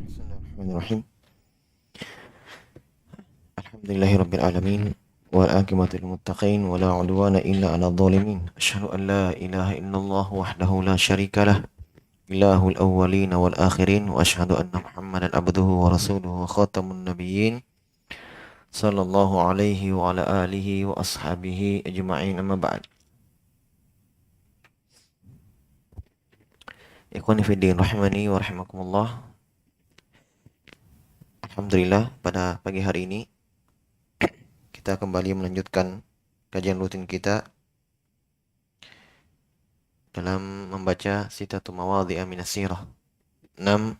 Bismillahirrahmanirrahim. Alhamdulillahirabbil alamin wal aqibatu lil muttaqin wa la 'udwana illa 'alal zalimin. Asyhadu an la ilaha illallah wahdahu la syarikalah ilahul awwalin wal akhirin wa asyhadu anna Muhammadan abduhu wa rasuluhu wa khatamun nabiyyin sallallahu alaihi wa ala alihi wa ashabihi ajma'in amma ba'd. Ikhwani fi din rahimani wa rahimakumullah. Alhamdulillah pada pagi hari ini kita kembali melanjutkan kajian rutin kita dalam membaca Sittatu Mawadhi'a Minas Sirah. 6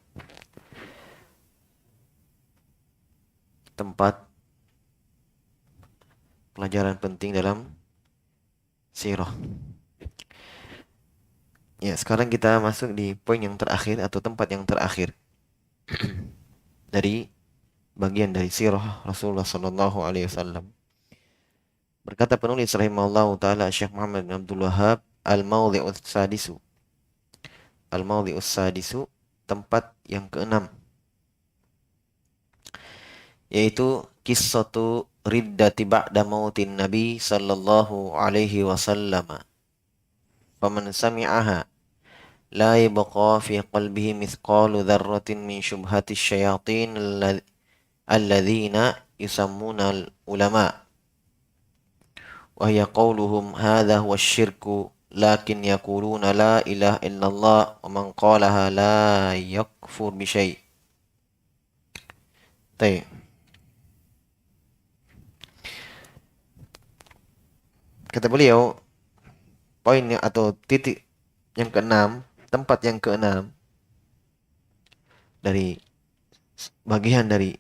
tempat pelajaran penting dalam sirah. Ya, sekarang kita masuk di poin yang terakhir atau tempat yang terakhir dari bagian dari sirah Rasulullah sallallahu alaihi wasallam. Berkata penulis rahimahullahu taala Syekh Muhammad bin Abdul Wahhab, al-mawdhi'us sadisu. Al-mawdhi'us sadisu, tempat yang keenam, yaitu qissatu riddati ba'da mautin Nabi sallallahu alaihi wasallam. Faman sami'aha la yabqa fi qalbihi mithqalu dzarratin min syubhati syayatin alladzina yusammuna al-ulama. Wa hiya qawluhum hadha huwa syirku lakin yaquluna la ilaha illallah wa man qalaha la yakfur bi syai'. Baik. Kata beliau, poin atau titik yang keenam, tempat yang keenam dari bagian dari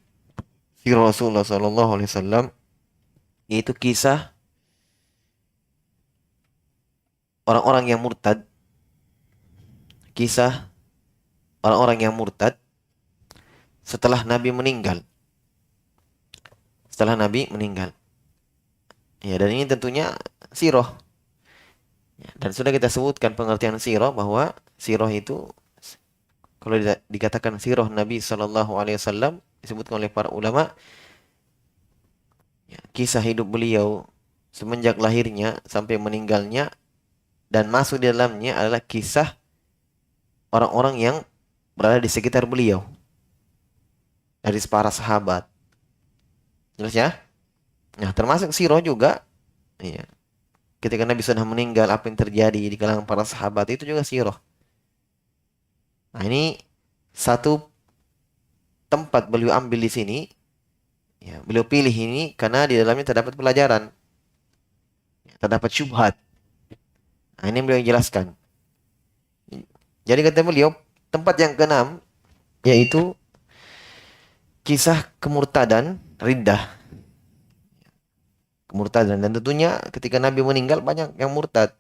sirah Rasulullah sallallahu alaihi wasallam, yaitu kisah orang-orang yang murtad. Kisah orang-orang yang murtad setelah Nabi meninggal. Setelah Nabi meninggal. Ya, dan ini tentunya sirah. Ya, dan sudah kita sebutkan pengertian sirah bahwa sirah itu kalau dikatakan sirah Nabi sallallahu alaihi wasallam disebutkan oleh para ulama, ya, kisah hidup beliau semenjak lahirnya sampai meninggalnya, dan masuk di dalamnya adalah kisah orang-orang yang berada di sekitar beliau dari para sahabat. Jelas ya? Nah, termasuk sirah juga, ya. Ketika Nabi sudah meninggal, apa yang terjadi di kalangan para sahabat itu juga sirah. Nah, ini satu tempat beliau ambil di sini. Ya, beliau pilih ini karena di dalamnya terdapat pelajaran, terdapat syubhat. Nah, ini beliau jelaskan. Jadi kata beliau, tempat yang keenam yaitu kisah kemurtadan, riddah. Kemurtadan, dan tentunya ketika Nabi meninggal banyak yang murtad.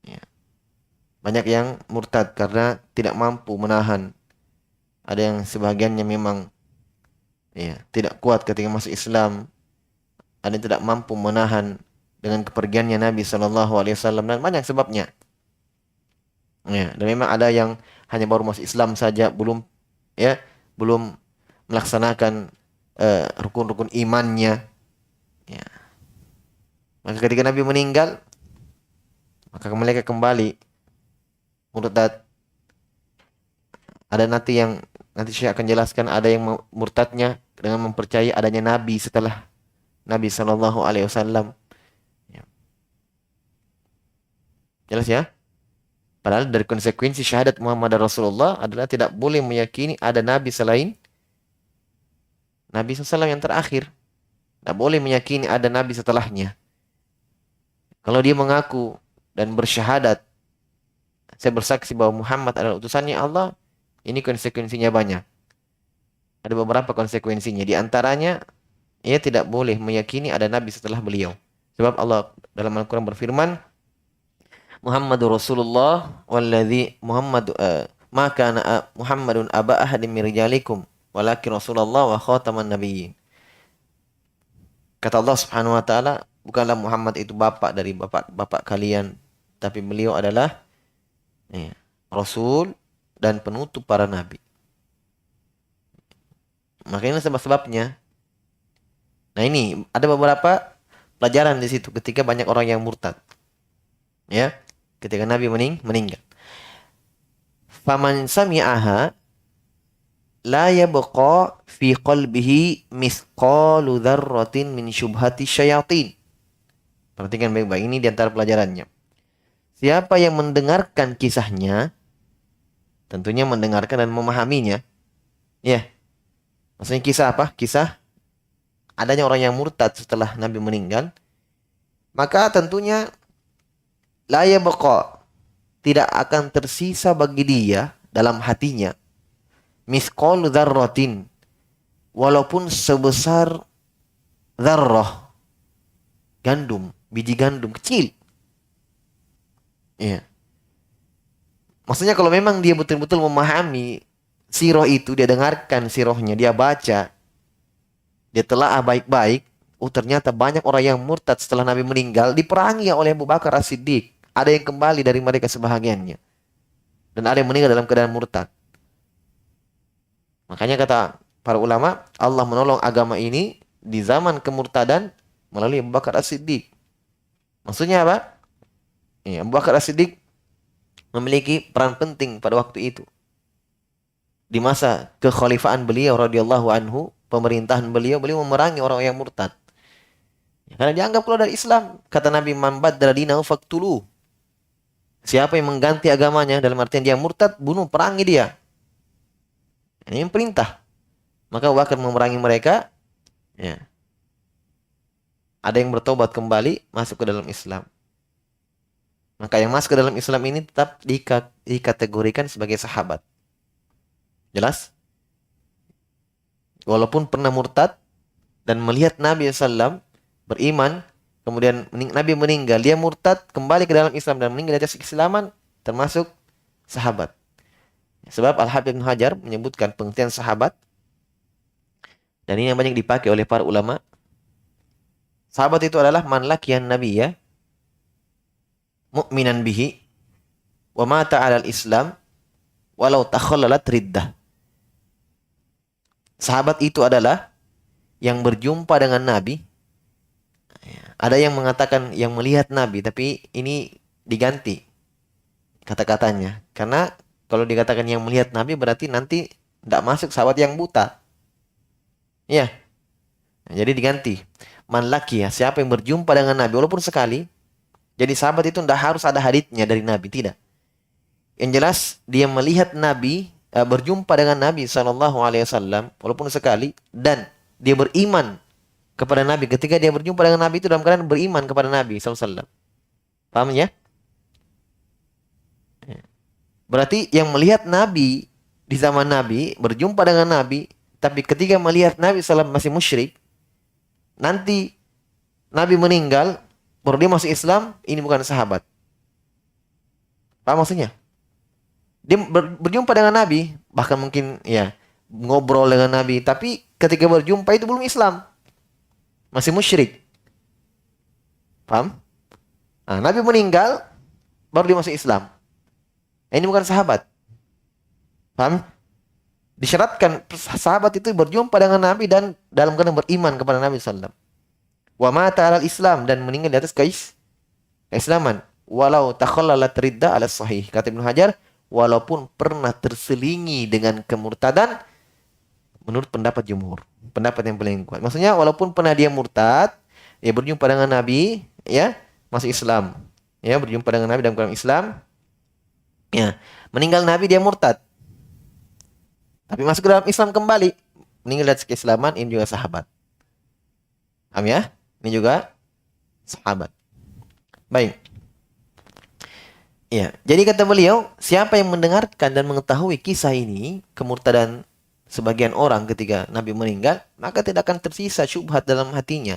Ya, banyak yang murtad karena tidak mampu menahan. Ada yang sebagiannya memang, ya, tidak kuat ketika masuk Islam. Ada yang tidak mampu menahan dengan kepergiannya Nabi Shallallahu Alaihi Wasallam, dan banyak sebabnya. Ya, dan memang ada yang hanya baru masuk Islam saja, belum, ya, belum melaksanakan rukun-rukun imannya. Ya. Maka ketika Nabi meninggal, maka mereka kembali murtad. Ada nanti saya akan jelaskan, ada yang murtadnya dengan mempercayai adanya Nabi setelah Nabi Shallallahu Alaihi Wasallam. Ya. Jelas ya? Padahal dari konsekuensi syahadat Muhammad Rasulullah adalah tidak boleh meyakini ada Nabi selain Nabi SAW yang terakhir. Tidak boleh meyakini ada Nabi setelahnya. Kalau dia mengaku dan bersyahadat, saya bersaksi bahwa Muhammad adalah utusannya Allah, ini konsekuensinya banyak. Ada beberapa konsekuensinya. Di antaranya, ia tidak boleh meyakini ada Nabi setelah beliau. Sebab Allah dalam Al-Quran berfirman, Muhammadur Rasulullah walladzi maka Muhammadun aba ahadim min rijalikum walakin Rasulullah wa khataman nabiyyin. Kata Allah Subhanahu wa taala, bukanlah Muhammad itu bapak dari bapak-bapak kalian, tapi beliau adalah, ya, Rasul dan penutup para nabi. Makanya sebab-sebabnya. Nah ini ada beberapa pelajaran di situ ketika banyak orang yang murtad. Ya, ketika Nabi meninggal. Faman sami'aha la yabqa fi qalbihi misqalu dzarratin min syubhati syayatin. Perhatikan baik-baik, ini di antara pelajarannya. Siapa yang mendengarkan kisahnya, tentunya mendengarkan dan memahaminya. Ya, maksudnya kisah apa? Kisah adanya orang yang murtad setelah Nabi meninggal. Maka tentunya la yabqa, tidak akan tersisa bagi dia dalam hatinya misqalu dzarratin, walaupun sebesar dzarrah, gandum, biji gandum kecil. Iya. Maksudnya kalau memang dia betul-betul memahami sirah itu, dia dengarkan sirahnya, dia baca, dia telah baik-baik. Oh ternyata banyak orang yang murtad setelah Nabi meninggal diperangi oleh Abu Bakar As-Siddiq. Ada yang kembali dari mereka sebahagiannya. Dan ada yang meninggal dalam keadaan murtad. Makanya kata para ulama, Allah menolong agama ini di zaman kemurtadan melalui Abu Bakar As-Siddiq. Maksudnya apa? Ya, Abu Bakar As-Siddiq memiliki peran penting pada waktu itu. Di masa kekhalifahan beliau radhiyallahu anhu, pemerintahan beliau memerangi orang yang murtad. Ya, karena dianggap keluar dari Islam. Kata Nabi, "Man baddala dinahu faqtuluh." Siapa yang mengganti agamanya dalam artian dia murtad, bunuh, perangi dia. Ini yang perintah. Maka Abu Bakar memerangi mereka. Ya. Ada yang bertobat kembali, masuk ke dalam Islam. Maka yang masuk ke dalam Islam ini tetap dikategorikan sebagai sahabat. Jelas? Walaupun pernah murtad dan melihat Nabi SAW beriman, kemudian Nabi meninggal, dia murtad, kembali ke dalam Islam dan meninggal di atas keislaman, termasuk sahabat. Sebab Al-Hafidz Ibnu Hajar menyebutkan pengertian sahabat, dan ini yang banyak dipakai oleh para ulama. Sahabat itu adalah man laqiyan nabiyya mu'minan bihi wa mata 'alal Islam walau takhallalat riddah. Sahabat itu adalah yang berjumpa dengan Nabi. Ada yang mengatakan yang melihat Nabi, tapi ini diganti kata-katanya. Karena kalau dikatakan yang melihat Nabi berarti nanti tidak masuk sahabat yang buta. Ya. Jadi diganti. Man laqiya, siapa yang berjumpa dengan Nabi walaupun sekali. Jadi sahabat itu tidak harus ada haditsnya dari Nabi, tidak. Yang jelas dia melihat Nabi, berjumpa dengan Nabi SAW walaupun sekali, dan dia beriman kepada Nabi. Ketika dia berjumpa dengan Nabi itu dalam keadaan beriman kepada Nabi SAW. Paham ya? Berarti yang melihat Nabi di zaman Nabi, berjumpa dengan Nabi, tapi ketika melihat Nabi SAW masih musyrik, nanti Nabi meninggal, baru dia masuk Islam, ini bukan sahabat. Paham maksudnya? Dia berjumpa dengan Nabi, bahkan mungkin ya ngobrol dengan Nabi, tapi ketika berjumpa itu belum Islam. Masih musyrik. Paham? Nah, Nabi meninggal, baru dia masuk Islam. Ini bukan sahabat. Paham? Disyaratkan sahabat itu berjumpa dengan Nabi dan dalam keadaan beriman kepada Nabi SAW. Wa mata 'alal Islam, dan meninggal di atas keislaman. Walau takhallalat ridda 'ala sahih. Kata Ibnu Hajar, walaupun pernah terselingi dengan kemurtadan menurut pendapat jumhur. Pendapat yang paling kuat. Maksudnya walaupun pernah dia murtad, ya berjumpa dengan Nabi, ya masuk Islam. Ya berjumpa dengan Nabi dalam keadaan Islam. Ya, meninggal Nabi dia murtad. Tapi masuk ke dalam Islam kembali. Meninggal dari keislaman, ini juga sahabat. Paham ya? Ini juga sahabat. Baik. Ya, jadi kata beliau, siapa yang mendengarkan dan mengetahui kisah ini, kemurtadan sebagian orang ketika Nabi meninggal, maka tidak akan tersisa syubhat dalam hatinya.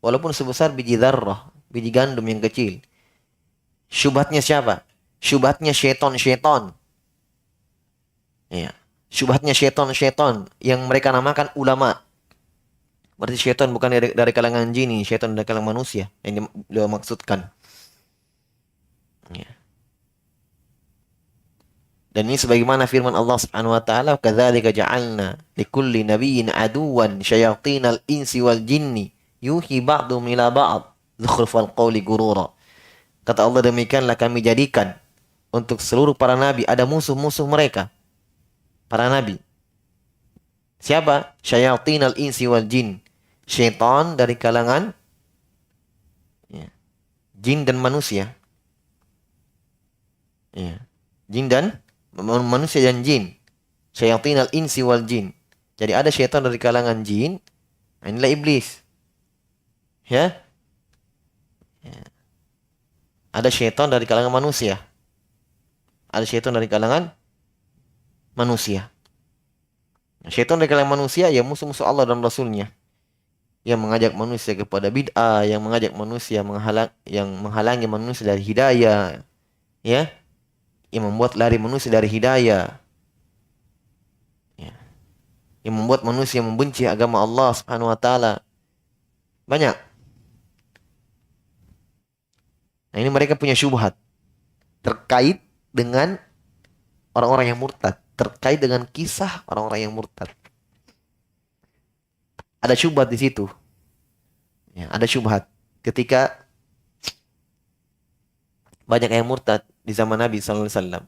Walaupun sebesar biji dzarrah, biji gandum yang kecil. Syubhatnya siapa? Syubhatnya syaitan-syaitan. Ya. Syubhatnya syaitan-syaitan yang mereka namakan ulama. Berarti syaitan bukan dari kalangan jin, syaitan dari kalangan manusia yang beliau maksudkan. Ya. Dan ini sebagaimana firman Allah Subhanahu wa taala, "Kadzalika ja'alna likulli nabiyyin aduwan syayatinal insi wal jinni yuhi ba'dhum ila ba'd zukhrufal qawli gurura." Kata Allah, demikianlah kami jadikan untuk seluruh para nabi ada musuh-musuh mereka, para nabi. Siapa? Syayatinal insi wal jin. Syaitan dari kalangan ya, jin dan manusia. Ya. Jin dan manusia dan jin. Syayatinal insi wal jin. Jadi ada syaitan dari kalangan jin. Inilah iblis. Ya. Ya. Ada syaitan dari kalangan manusia. Ada syaitan dari kalangan manusia. Syaitan dari kalangan manusia ya musuh-musuh Allah dan Rasulnya. Yang mengajak manusia kepada bid'ah, yang mengajak manusia yang menghalangi manusia dari hidayah. Ya. Yang membuat lari manusia dari hidayah. Ya. Yang membuat manusia membenci agama Allah Subhanahu wa taala. Banyak. Nah, ini mereka punya syubhat terkait dengan orang-orang yang murtad, terkait dengan kisah orang-orang yang murtad. Ada syubhat di situ. Ya, ada syubhat ketika banyak yang murtad di zaman Nabi sallallahu alaihi wasallam.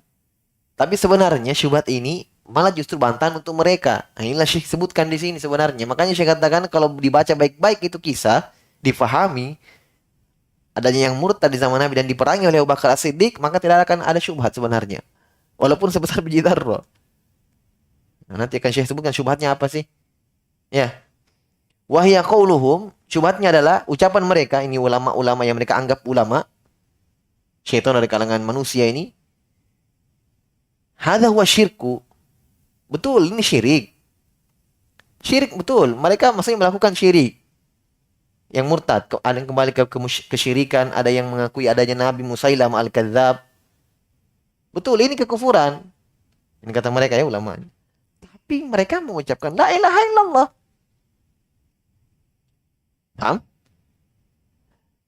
Tapi sebenarnya syubhat ini malah justru bantahan untuk mereka. Nah, inilah Syekh sebutkan di sini sebenarnya. Makanya Syekh katakan kalau dibaca baik-baik itu kisah, difahami adanya yang murtad di zaman Nabi dan diperangi oleh Abu Bakar As-Siddiq, maka tidak akan ada syubhat sebenarnya. Walaupun sebesar biji zarrah. Nah, nanti akan Syekh sebutkan syubhatnya apa sih? Ya. Wahya qauluhum, syubhatnya adalah ucapan mereka, ini ulama-ulama yang mereka anggap ulama, syaitan dari kalangan manusia ini. Hadza huwa syirku. Betul, ini syirik. Syirik betul. Mereka maksudnya melakukan syirik. Yang murtad, ada yang kembali ke kesyirikan, ada yang mengakui adanya Nabi Musailamah al-Kadzab. Betul, ini kekufuran. Ini kata mereka ya ulama. Tapi mereka mengucapkan la ilaha illallah. Paham?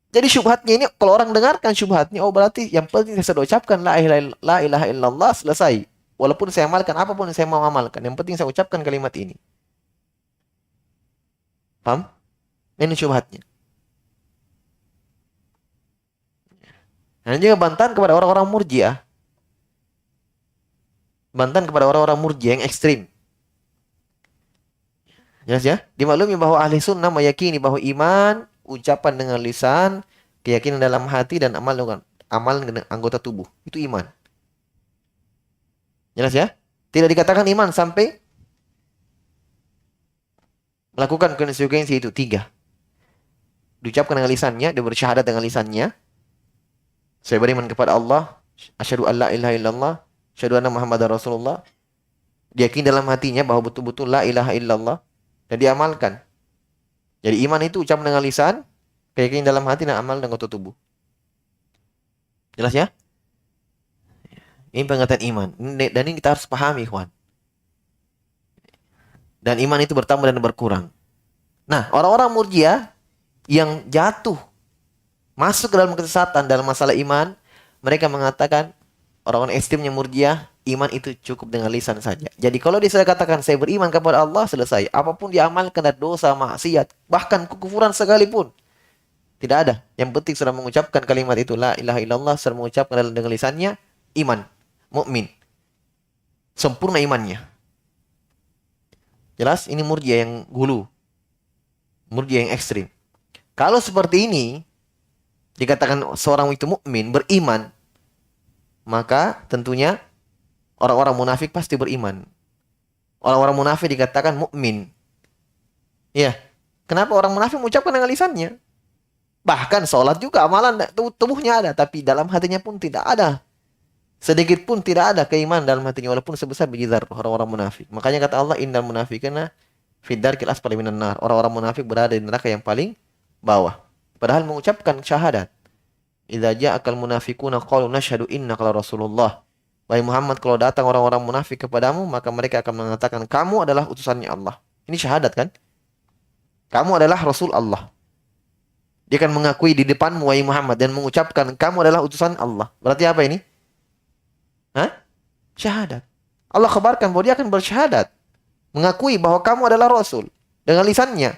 Jadi syubhatnya ini kalau orang dengarkan syubhatnya, oh berarti yang penting saya sudah ucapkan la ilaha illallah, selesai. Walaupun saya amalkan apapun yang saya mau amalkan, yang penting saya ucapkan kalimat ini. Paham? Ini syubhatnya. Dan juga bantahan kepada orang-orang murjiah. Bantahan kepada orang-orang murjiah yang ekstrim. Jelas ya? Dimaklumi bahwa ahli sunnah meyakini bahwa iman, ucapan dengan lisan, keyakinan dalam hati, dan amal dengan anggota tubuh. Itu iman. Jelas ya? Tidak dikatakan iman sampai melakukan konsekuensi itu. 3. Diucapkan dengan lisannya, dia bersyahadat dengan lisannya. Saya beriman kepada Allah, asyhadu an la ilaha illallah, asyhadu anna Muhammadar Rasulullah. Diyakini dalam hatinya bahwa betul-betul la ilaha illallah dan diamalkan. Jadi iman itu ucapan dengan lisan, keyakinan dalam hati dan amal dengan anggota tubuh. Jelas ya? Ini pengertian iman. Dan ini kita harus pahami, ikhwan. Dan iman itu bertambah dan berkurang. Nah, orang-orang murjiah yang jatuh masuk ke dalam kesesatan dalam masalah iman, mereka mengatakan orang-orang ekstrimnya murjiah, iman itu cukup dengan lisan saja. Jadi kalau dia sudah katakan saya beriman kepada Allah, selesai. Apapun diamalkan dari dosa, maksiat, bahkan kekufuran sekalipun, tidak ada. Yang penting sudah mengucapkan kalimat itu la ilaha illallah, sudah mengucapkan dengan lisannya, iman, mukmin, sempurna imannya. Jelas ini murjiah yang gulu, murjiah yang ekstrim. Kalau seperti ini dikatakan seorang itu mukmin, beriman, maka tentunya orang-orang munafik pasti beriman. Orang-orang munafik dikatakan mukmin. Ya. Kenapa orang munafik mengucapkan dengan lisannya? Bahkan sholat juga amalan tubuhnya ada, tapi dalam hatinya pun tidak ada. Sedikit pun tidak ada keimanan dalam hatinya walaupun sebesar biji zarrah orang-orang munafik. Makanya kata Allah, innal munafiqina fi dzarkil asfali minan nar. Orang-orang munafik berada di neraka yang paling bawah. Padahal mengucapkan syahadat. Idza ja'akal munafiquna qalu nashhadu innaka rasulullah. Wahai Muhammad, kalau datang orang-orang munafik kepadamu, maka mereka akan mengatakan kamu adalah utusannya Allah. Ini syahadat kan? Kamu adalah Rasul Allah. Dia akan mengakui di depanmu wahai Muhammad dan mengucapkan kamu adalah utusan Allah. Berarti apa ini? Hah? Syahadat. Allah kabarkan bahwa dia akan bersyahadat. Mengakui bahwa kamu adalah Rasul. Dengan lisannya.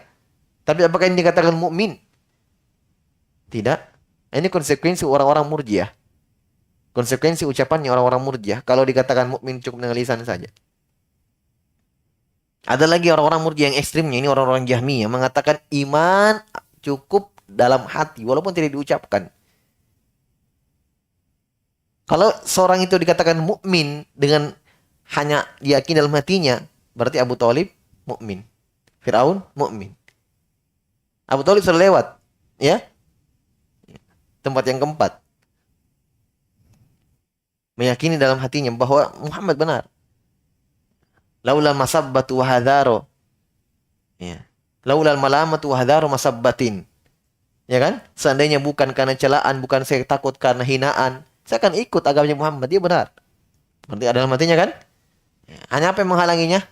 Tapi apakah ini dikatakan mukmin? Tidak. Ini konsekuensi orang-orang Murji'ah. Konsekuensi ucapannya orang-orang Murji'ah. Kalau dikatakan mukmin cukup dengan lisan saja. Ada lagi orang-orang Murji'ah yang ekstrimnya. Ini orang-orang Jahmiyah. Mengatakan iman cukup dalam hati. Walaupun tidak diucapkan. Kalau seorang itu dikatakan mukmin dengan hanya diyakini dalam hatinya, berarti Abu Thalib mukmin. Firaun mukmin. Abu Thalib sudah lewat, ya. Tempat yang keempat. Meyakini dalam hatinya bahwa Muhammad benar. Laula masabbatu wa hadharu. Ya. Laula malamatu wa hadharu masabbatin. Ya kan? Seandainya bukan karena celaan, bukan saya takut karena hinaan, saya akan ikut agamanya Muhammad. Dia benar. Berarti ada dalam hatinya kan? Ya. Hanya apa yang menghalanginya?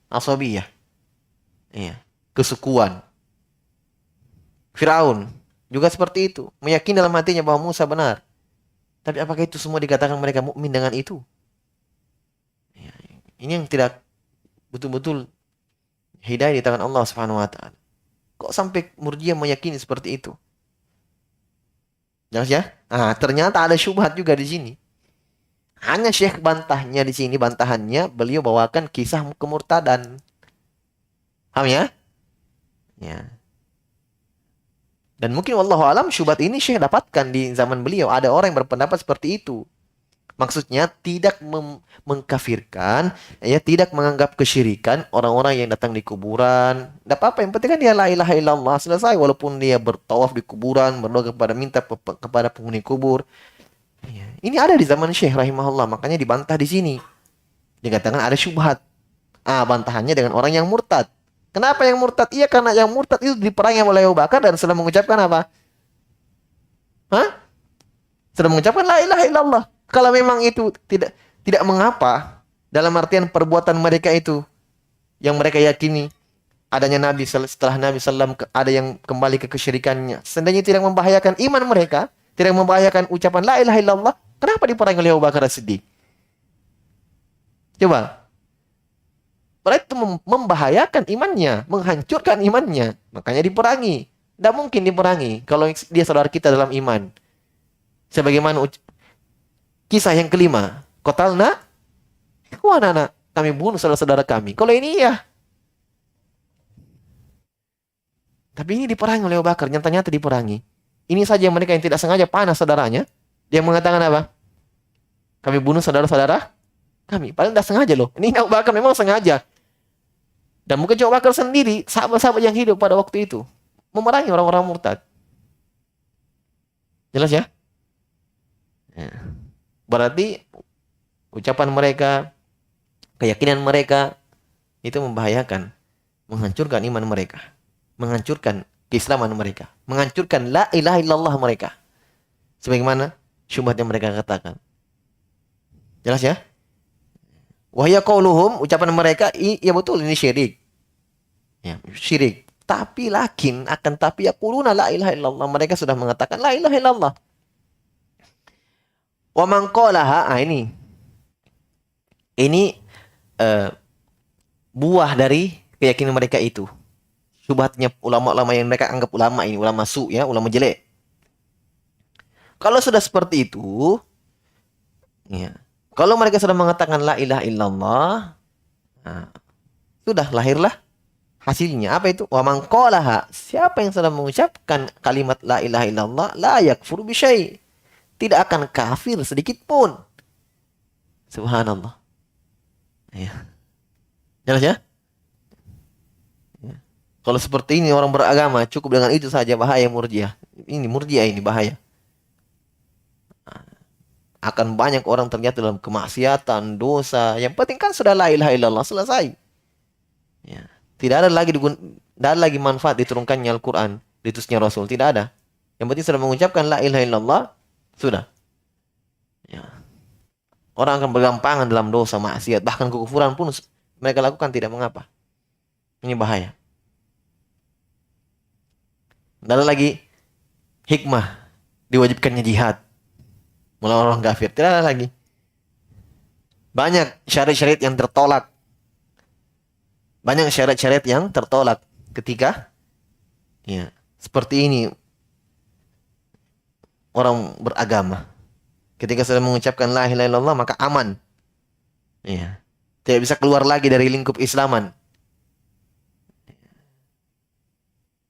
Asabiyah. Ya. Kesukuan. Firaun juga seperti itu, meyakini dalam hatinya bahwa Musa benar. Tapi apakah itu semua dikatakan mereka mukmin dengan itu? Ya, ini yang tidak betul-betul hidayah di tangan Allah Subhanahu wa taala. Kok sampai Murji'ah meyakini seperti itu? Jelas ya? Ah, ternyata ada syubhat juga di sini. Hanya Syekh bantahnya di sini, bantahannya beliau bawakan kisah kemurtadan. Paham ya? Ya. Dan mungkin wallahu alam syubhat ini Syekh dapatkan di zaman beliau. Ada orang yang berpendapat seperti itu. Maksudnya tidak mengkafirkan, ya tidak menganggap kesyirikan orang-orang yang datang di kuburan. Tidak apa-apa, yang penting kan dia la ilaha illallah selesai. Walaupun dia bertawaf di kuburan, berdoa kepada kepada penghuni kubur. Ya. Ini ada di zaman Syekh rahimahullah, makanya dibantah di sini. Dikatakan ada syubhat. Ah, bantahannya dengan orang yang murtad. Kenapa yang murtad? Iya, karena yang murtad itu diperangi oleh Abu Bakar dan sudah mengucapkan apa? Hah? Sudah mengucapkan la ilaha illallah. Kalau memang itu tidak mengapa, dalam artian perbuatan mereka itu yang mereka yakini adanya Nabi setelah Nabi SAW ada yang kembali ke kesyirikannya. Seandainya tidak membahayakan iman mereka, tidak membahayakan ucapan la ilaha illallah, kenapa diperangi oleh Abu Bakar As-Siddiq? Coba. Berarti itu membahayakan imannya, menghancurkan imannya. Makanya diperangi. Tidak mungkin diperangi kalau dia saudara kita dalam iman. Sebagaimana kisah yang kelima. Qatalna ikhwanana. Kami bunuh saudara-saudara kami. Kalau ini ya. Tapi ini diperangi oleh Abu Bakar. Nyata-nyata diperangi. Ini saja mereka yang tidak sengaja panas saudaranya. Dia mengatakan apa? Kami bunuh saudara-saudara kami. Padahal tidak sengaja loh. Ini Abu Bakar memang sengaja. Dan mungkin Abu Bakar sendiri, sahabat-sahabat yang hidup pada waktu itu, memerangi orang-orang murtad. Jelas ya? Ya. Berarti ucapan mereka, keyakinan mereka, itu membahayakan. Menghancurkan iman mereka. Menghancurkan keislaman mereka. Menghancurkan la ilaha illallah mereka. Sebagaimana syubhat yang mereka katakan. Jelas ya? Wahya qauluhum, ucapan mereka, iya betul ini syirik. Ya, syirik. Tapi tapi yaquluna la ilaha illallah. Mereka sudah mengatakan la ilaha illallah. Wa man qalaha, ini. Ini buah dari keyakinan mereka itu. Syubhatnya ulama-ulama yang mereka anggap ulama ini, ulama ya, ulama jelek. Kalau sudah seperti itu, ya. Kalau mereka sudah mengatakan la ilaha illallah, nah, sudah lahirlah hasilnya. Apa itu? Wa man qalaha. Siapa yang sudah mengucapkan kalimat la ilaha illallah, la yakfur bi syai'. Tidak akan kafir sedikit pun. Subhanallah. Ya. Jelas ya? Ya. Kalau seperti ini orang beragama, cukup dengan itu saja bahaya Murji'ah. Ini Murji'ah ini bahaya. Akan banyak orang ternyata dalam kemaksiatan, dosa. Yang penting kan sudah la ilaha illallah, selesai. Ya. Tidak ada lagi manfaat diturunkannya Al-Quran, diutusnya Rasul. Tidak ada. Yang penting sudah mengucapkan la ilaha illallah, sudah. Ya. Orang akan bergampangan dalam dosa, maksiat, bahkan kekufuran pun mereka lakukan tidak mengapa. Ini bahaya. Tidak ada lagi hikmah diwajibkannya jihad melawan orang kafir. Tidak ada lagi. Banyak syariat-syariat yang tertolak. Banyak syariat-syariat yang tertolak ketika ya, seperti ini orang beragama. Ketika sudah mengucapkan la ilaha illallah maka aman. Ya. Tidak bisa keluar lagi dari lingkup Islaman.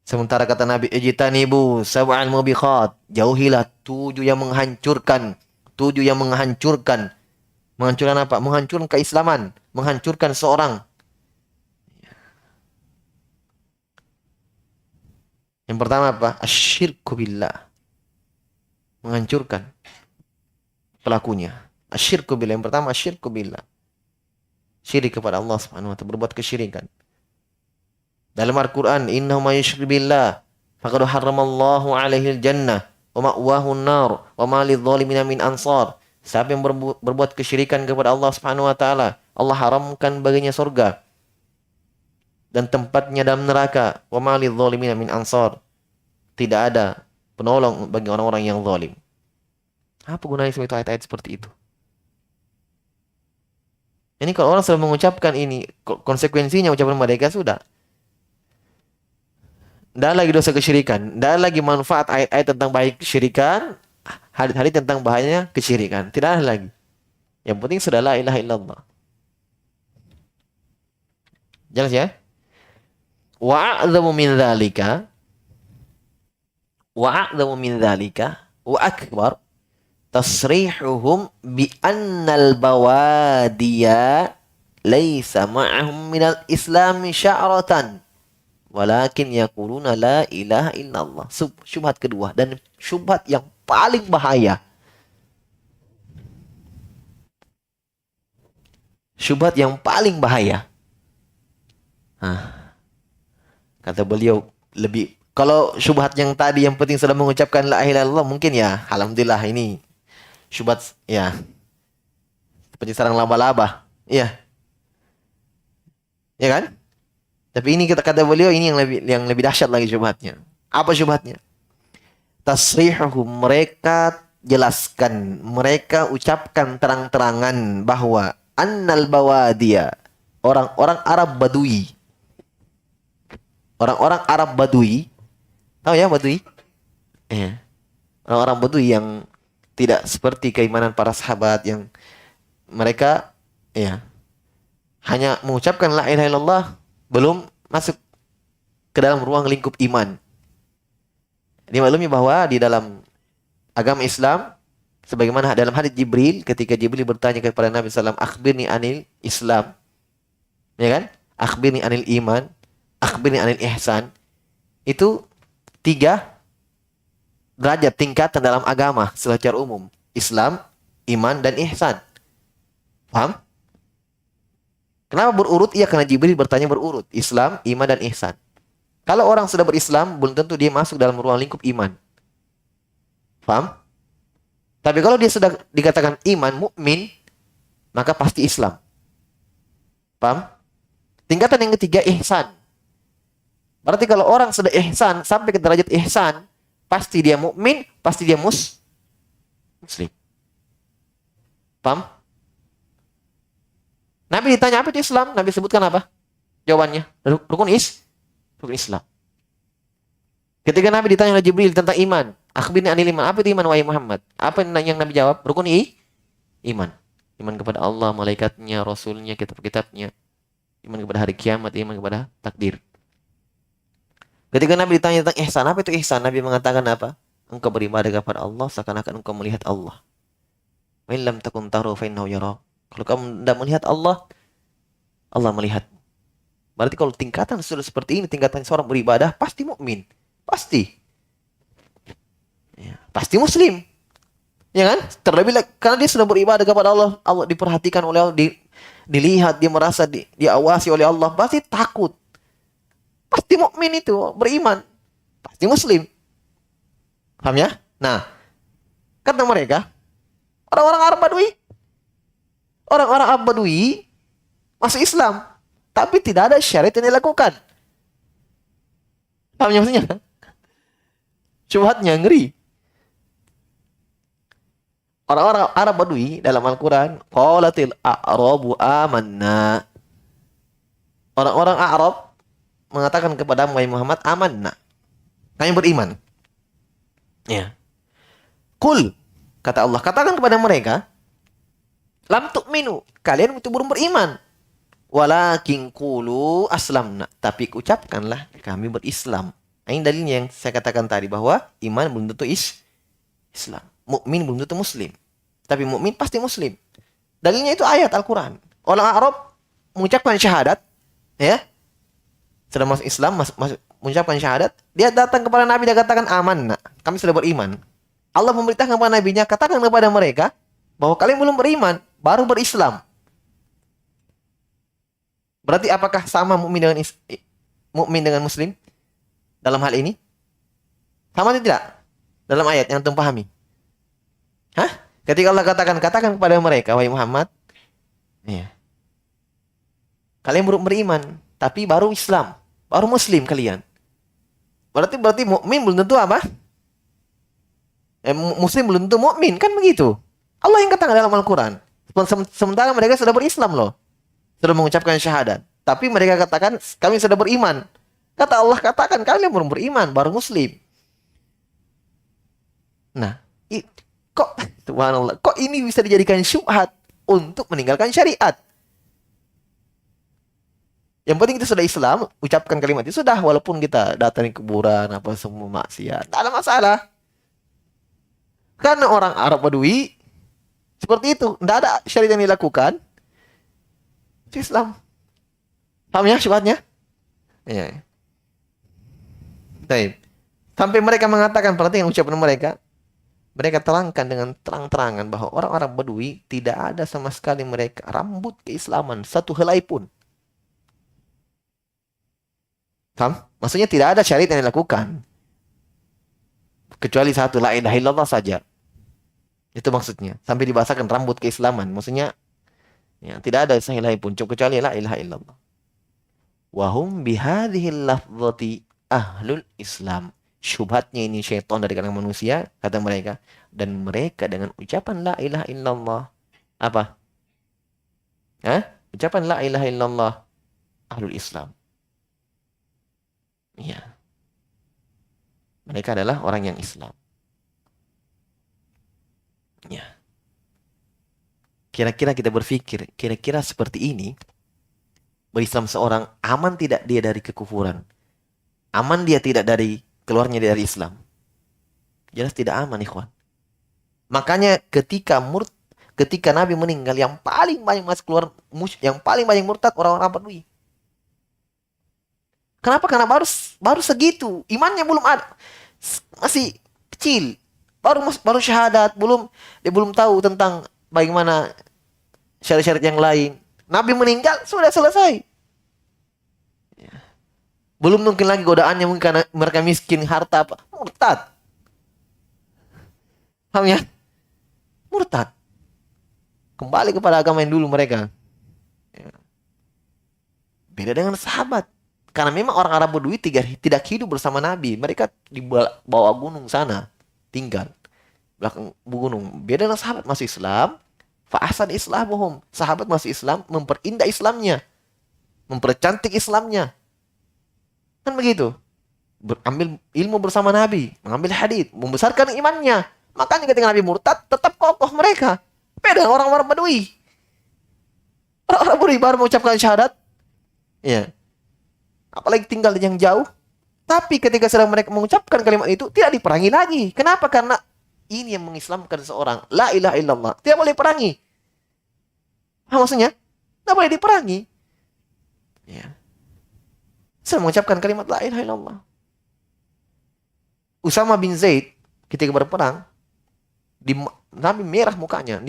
Sementara kata Nabi, ijtanibu sab'al mubiqat, jauhilah 7 yang menghancurkan. 7 yang menghancurkan. Menghancurkan apa? Menghancurkan keislaman, menghancurkan seorang. Yang pertama apa? Asyirku billah. Menghancurkan pelakunya. Asyirku billah. Yang pertama asyirku billah. Syirik kepada Allah Subhanahu wa taala, berbuat kesyirikan. Dalam Al-Qur'an, innahu may yusyrik billah faqad harramallahu 'alaihi al-jannah wa ma'wahu an-nar wa ma lidh-dhalimin min ansar. Siapa yang berbuat kesyirikan kepada Allah Subhanahu wa taala, Allah haramkan baginya surga dan tempatnya dalam neraka. Wa ma lidh-dhalimin min ansar. Tidak ada penolong bagi orang-orang yang zalim. Apa gunanya semua itu ayat-ayat seperti itu? Ini kalau orang sudah mengucapkan ini, konsekuensinya ucapan mereka sudah. Tidak lagi dosa kesyirikan. Tidak lagi manfaat ayat-ayat tentang bahaya kesyirikan. Hadis-hadis tentang bahayanya kesyirikan. Tidak ada lagi. Yang penting sudah la ilaha illallah. Jelas ya? Wa'a'adhamu min dhalika. Wa'a'adhamu min dhalika. Wa akbar. Tasrihuhum bi annal bawadiya laysa ma'ahum minal islami sya'ratan. Walakin yaquluna la ilaha illallah. Syubhat kedua dan syubhat yang paling bahaya. Syubhat yang paling bahaya. Kata beliau lebih, kalau syubhat yang tadi yang penting sudah mengucapkan la ilaha illallah mungkin ya alhamdulillah, ini syubhat ya seperti sarang laba-laba. Iya. Ya kan? Tapi ini kata beliau ini yang lebih dahsyat lagi syubhatnya. Apa syubhatnya? Tasrihuhum, mereka jelaskan, mereka ucapkan terang-terangan bahwa annal bawadia, orang-orang Arab Badui. Orang-orang Arab Badui. Tahu ya Badui? Iya. Orang-orang Badui yang tidak seperti keimanan para sahabat yang mereka ya hanya mengucapkan la ilaha illallah, belum masuk ke dalam ruang lingkup iman. Dimaklumi bahwa di dalam agama Islam, sebagaimana dalam hadits Jibril, ketika Jibril bertanya kepada Nabi SAW, akhbirni anil Islam, ya kan? Akhbirni anil iman, akhbirni anil ihsan. Itu 3 derajat tingkatan dalam agama secara umum. Islam, iman, dan ihsan. Paham? Kenapa berurut? Iya, karena Jibril bertanya berurut. Islam, iman, dan ihsan. Kalau orang sudah berislam, belum tentu dia masuk dalam ruang lingkup iman. Paham? Tapi kalau dia sudah dikatakan iman, mukmin, maka pasti Islam. Paham? Tingkatan yang ketiga, ihsan. Berarti kalau orang sudah ihsan, sampai ke derajat ihsan, pasti dia mukmin, pasti dia muslim. Paham? Nabi ditanya apa itu Islam? Nabi sebutkan apa? Jawabannya, rukun Islam. Ketika Nabi ditanya oleh Jibril tentang iman, akhbirni anil iman, apa itu iman wahai Muhammad? Apa yang Nabi jawab? Rukun iman. Iman kepada Allah, malaikatnya, rasulnya, kitab-kitabnya. Iman kepada hari kiamat, iman kepada takdir. Ketika Nabi ditanya tentang ihsan, apa itu ihsan? Nabi mengatakan apa? Engkau beribadah kepada Allah seakan-akan engkau melihat Allah. Wa in lam takun tarahu fa innahu yarak. Kalau kamu tidak melihat Allah, Allah melihat. Berarti kalau tingkatan sudah seperti ini, tingkatan seorang beribadah, pasti mukmin, pasti, ya, pasti muslim, ya kan? Terlebih karena dia sudah beribadah kepada Allah, Allah diperhatikan oleh Allah, dilihat, dia merasa diawasi oleh Allah, pasti takut, pasti mukmin itu, beriman, pasti muslim, paham ya? Nah, kata mereka, orang-orang Arab Badui masuk Islam, tapi tidak ada syariat yang dilakukan. Paham ya maksudnya? Syubhatnya ngeri. Orang-orang Arab Badui dalam Al-Quran, qalatil a'rabu amanna. Orang-orang Arab mengatakan kepada Muhammad, amanna. Kami beriman. Ya. Kul, kata Allah, katakan kepada mereka, lam tu'minu, kalian itu belum beriman. Walakin qulu aslamna, tapi ucapkanlah kami berislam. Ini dalilnya yang saya katakan tadi bahwa iman belum tentu Islam. Mukmin belum tentu muslim. Tapi mukmin pasti muslim. Dalilnya itu ayat Al-Qur'an. Orang Arab mengucapkan syahadat, ya. Sudah masuk Islam, mengucapkan syahadat, dia datang kepada Nabi, dia katakan amanna, kami sudah beriman. Allah memberitakan kepada nabinya, katakan kepada mereka bahwa kalian belum beriman, baru berislam. Berarti apakah sama mukmin dengan muslim dalam hal ini? Sama atau tidak? Dalam ayat yang antum pahami. Hah? Ketika Allah katakan kepada mereka, wahai Muhammad, ya, kalian belum beriman, tapi baru Islam, baru muslim kalian. Berarti mukmin belum tentu apa? Muslim belum tentu mukmin, kan begitu? Allah yang katakan dalam Al-Qur'an. Sementara mereka sudah berislam loh. Sudah mengucapkan syahadat. Tapi mereka katakan, kami sudah beriman. Kata Allah, katakan kalian belum beriman, baru muslim. Nah, subhanallah, kok ini bisa dijadikan syubhat untuk meninggalkan syariat? Yang penting kita sudah Islam, ucapkan kalimat itu sudah, walaupun kita datangi kuburan, apa semua maksiat, tak ada masalah. Karena orang Arab Badui seperti itu, tidak ada syariat yang dilakukan, itu Islam. Paham ya syubhatnya? Ya. Baik. Sampai mereka mengatakan, perhatikan ucapan mereka, mereka terangkan dengan terang-terangan bahwa orang-orang Badui tidak ada sama sekali mereka rambut keislaman satu helai pun. Paham? Maksudnya tidak ada syariat yang dilakukan. Kecuali satu, la ilaha illallah saja. Itu maksudnya. Sampai dibahasakan rambut keislaman. Maksudnya, ya, tidak ada sahilai pun. Kecuali la ilaha illallah. Wahum bihadihil lafzati ahlul Islam. Syubhatnya ini syaitan dari kalangan manusia, kata mereka. Dan mereka dengan ucapan la ilaha illallah. Apa? Hah? Ucapan la ilaha illallah. Ahlul Islam. Ya. Mereka adalah orang yang Islam. Ya. Kira-kira kita berpikir, kira-kira seperti ini, berislam seorang, aman tidak dia dari kekufuran? Aman dia tidak dari keluarnya dari Islam? Jelas tidak aman, ikhwan. Makanya ketika Nabi meninggal, yang paling banyak masuk keluar, yang paling banyak murtad orang-orang Badui. Kenapa? Karena baru segitu, imannya belum ada, masih kecil, baru syahadat, dia belum tahu tentang bagaimana syariat-syariat yang lain. Nabi meninggal sudah selesai. Belum mungkin lagi godaannya, mungkin karena mereka miskin, harta apa, murtad. Paham ya? Murtad. Kembali kepada agama yang dulu mereka. Beda dengan sahabat. Karena memang orang Arab Badui tidak hidup bersama Nabi. Mereka di bawah gunung sana tinggal. Belakang gunung. Beda dengan sahabat masih Islam. Fa'asan islamuhum. Sahabat masih Islam, memperindah Islamnya. Mempercantik Islamnya. Kan begitu. Ambil ilmu bersama Nabi. Mengambil hadis. Membesarkan imannya. Makanya ketika Nabi murtad, tetap kokoh mereka. Beda dengan orang-orang Badui. Orang-orang Badui baru mengucapkan syahadat. Ya. Apalagi tinggal yang jauh. Tapi ketika sedang mereka mengucapkan kalimat itu, tidak diperangi lagi. Kenapa? Karena ini yang mengislamkan seorang. La ilaha illallah. Tidak boleh perangi. Maksudnya? Tidak boleh diperangi. Ya. Saya mengucapkan kalimat la ilaha illallah. Usama bin Zaid ketika berperang, Nabi merah mukanya,